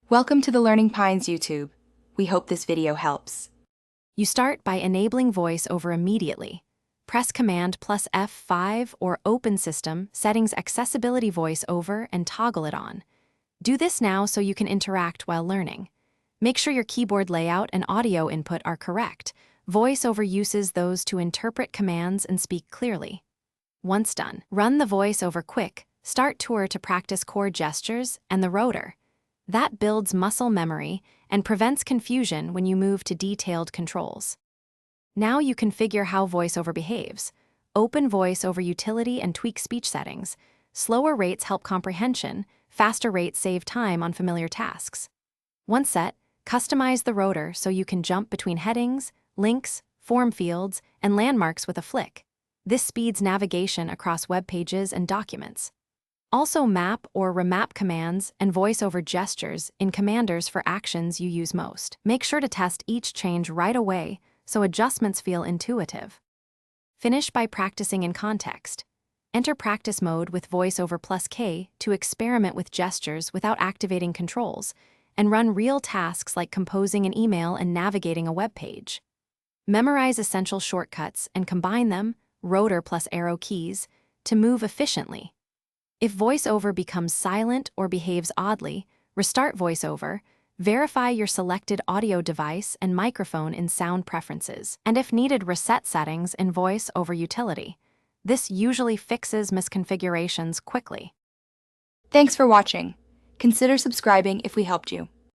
Welcome to the Learning Pines YouTube. We hope this video helps. You start by enabling VoiceOver immediately. Press Command plus F5 or Open System Settings Accessibility VoiceOver and toggle it on. Do this now so you can interact while learning. Make sure your keyboard layout and audio input are correct. VoiceOver uses those to interpret commands and speak clearly. Once done, run the VoiceOver quick Start tour to practice core gestures and the rotor. That builds muscle memory and prevents confusion when you move to detailed controls. Now you configure how VoiceOver behaves. Open VoiceOver utility and tweak speech settings. Slower rates help comprehension, faster rates save time on familiar tasks. Once set, customize the rotor so you can jump between headings, links, form fields, and landmarks with a flick. This speeds navigation across web pages and documents. Also map or remap commands and VoiceOver gestures in commanders for actions you use most. Make sure to test each change right away so adjustments feel intuitive. Finish by practicing in context. Enter practice mode with VoiceOver plus K to experiment with gestures without activating controls, and run real tasks like composing an email and navigating a web page. Memorize essential shortcuts and combine them, rotor plus arrow keys, to move efficiently. If VoiceOver becomes silent or behaves oddly, restart VoiceOver, verify your selected audio device and microphone in Sound Preferences, and if needed, reset settings in VoiceOver Utility. This usually fixes misconfigurations quickly. Thanks for watching. Consider subscribing if we helped you.